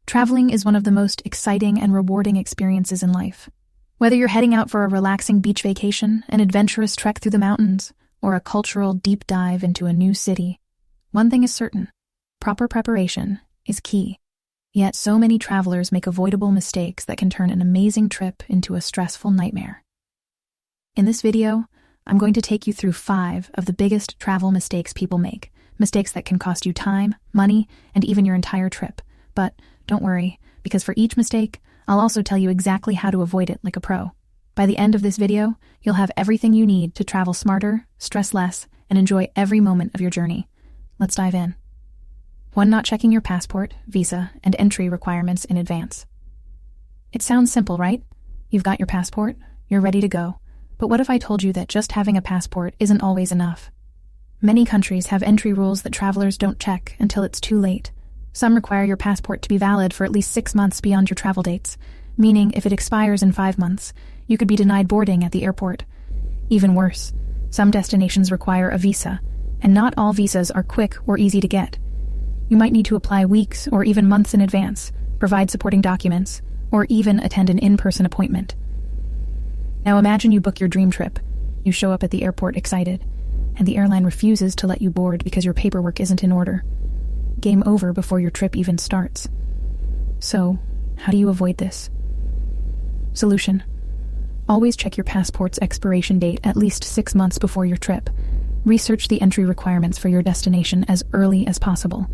Traveling is one of the most exciting and rewarding experiences in life. Whether you're heading out for a relaxing beach vacation, an adventurous trek through the mountains, or a cultural deep dive into a new city, one thing is certain: proper preparation is key. Yet so many travelers make avoidable mistakes that can turn an amazing trip into a stressful nightmare. In this video, I'm going to take you through 5 of the biggest travel mistakes people make, mistakes that can cost you time, money, and even your entire trip. But don't worry, because for each mistake, I'll also tell you exactly how to avoid it like a pro. By the end of this video, you'll have everything you need to travel smarter, stress less, and enjoy every moment of your journey. Let's dive in. 1. Not checking your passport, visa, and entry requirements in advance. It sounds simple, right? You've got your passport, you're ready to go. But what if I told you that just having a passport isn't always enough? Many countries have entry rules that travelers don't check until it's too late. Some require your passport to be valid for at least 6 months beyond your travel dates, meaning if it expires in 5 months, you could be denied boarding at the airport. Even worse, some destinations require a visa, and not all visas are quick or easy to get. You might need to apply weeks or even months in advance, provide supporting documents, or even attend an in-person appointment. Now imagine you book your dream trip. You show up at the airport excited, and the airline refuses to let you board because your paperwork isn't in order. Game over before your trip even starts. So, how do you avoid this? Solution: always check your passport's expiration date at least 6 months before your trip. Research the entry requirements for your destination as early as possible.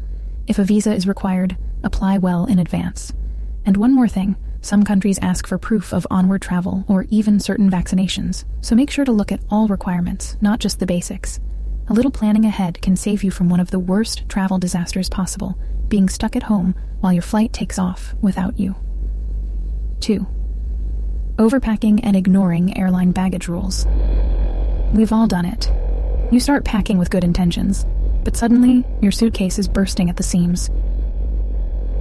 If a visa is required, apply well in advance. And one more thing, some countries ask for proof of onward travel or even certain vaccinations, so make sure to look at all requirements, not just the basics. A little planning ahead can save you from one of the worst travel disasters possible, being stuck at home while your flight takes off without you. 2. Overpacking and ignoring airline baggage rules. We've all done it. You start packing with good intentions, but suddenly your suitcase is bursting at the seams.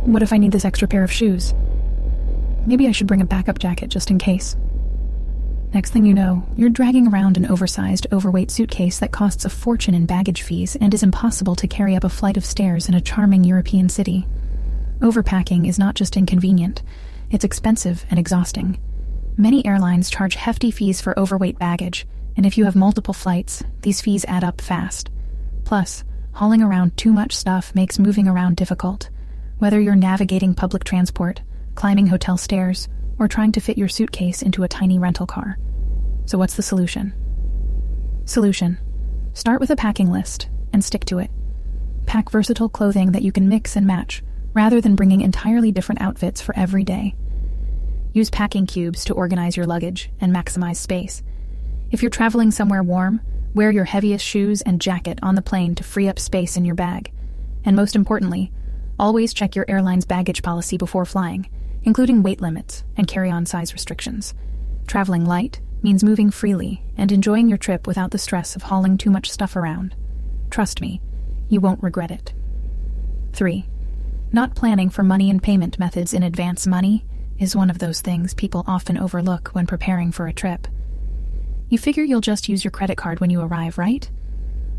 What if I need this extra pair of shoes? Maybe I should bring a backup jacket just in case. Next thing you know, you're dragging around an oversized, overweight suitcase that costs a fortune in baggage fees and is impossible to carry up a flight of stairs in a charming European city. Overpacking is not just inconvenient, it's expensive and exhausting. Many airlines charge hefty fees for overweight baggage, and if you have multiple flights, these fees add up fast. Plus, hauling around too much stuff makes moving around difficult. Whether you're navigating public transport, climbing hotel stairs, or trying to fit your suitcase into a tiny rental car. So what's the solution? Solution: start with a packing list and stick to it. Pack versatile clothing that you can mix and match, rather than bringing entirely different outfits for every day. Use packing cubes to organize your luggage and maximize space. If you're traveling somewhere warm, wear your heaviest shoes and jacket on the plane to free up space in your bag. And most importantly, always check your airline's baggage policy before flying, including weight limits and carry-on size restrictions. Traveling light means moving freely and enjoying your trip without the stress of hauling too much stuff around. Trust me, you won't regret it. 3. Not planning for money and payment methods in advance. Money is one of those things people often overlook when preparing for a trip. You figure you'll just use your credit card when you arrive, right?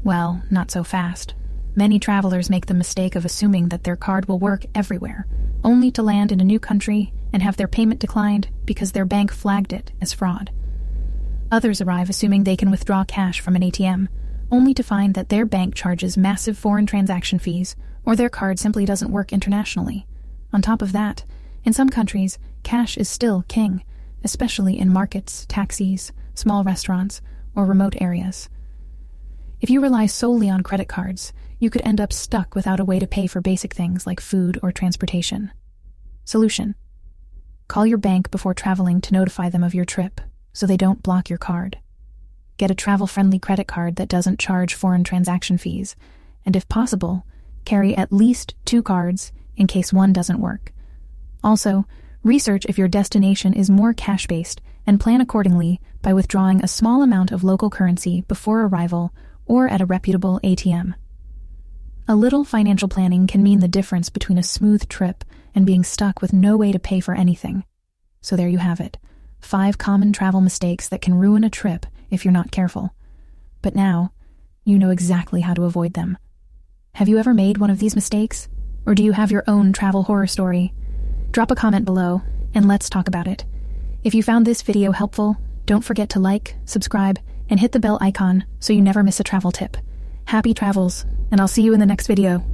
Well, not so fast. Many travelers make the mistake of assuming that their card will work everywhere, only to land in a new country and have their payment declined because their bank flagged it as fraud. Others arrive assuming they can withdraw cash from an ATM, only to find that their bank charges massive foreign transaction fees or their card simply doesn't work internationally. On top of that, in some countries, cash is still king, especially in markets, taxis, small restaurants, or remote areas. If you rely solely on credit cards, you could end up stuck without a way to pay for basic things like food or transportation. Solution: call your bank before traveling to notify them of your trip, so they don't block your card. Get a travel-friendly credit card that doesn't charge foreign transaction fees, and if possible, carry at least 2 cards in case one doesn't work. Also, research if your destination is more cash-based and plan accordingly by withdrawing a small amount of local currency before arrival or at a reputable ATM. A little financial planning can mean the difference between a smooth trip and being stuck with no way to pay for anything. So there you have it, 5 common travel mistakes that can ruin a trip if you're not careful. But now, you know exactly how to avoid them. Have you ever made one of these mistakes? Or do you have your own travel horror story? Drop a comment below, and let's talk about it. If you found this video helpful, don't forget to like, subscribe, and hit the bell icon so you never miss a travel tip. Happy travels, and I'll see you in the next video.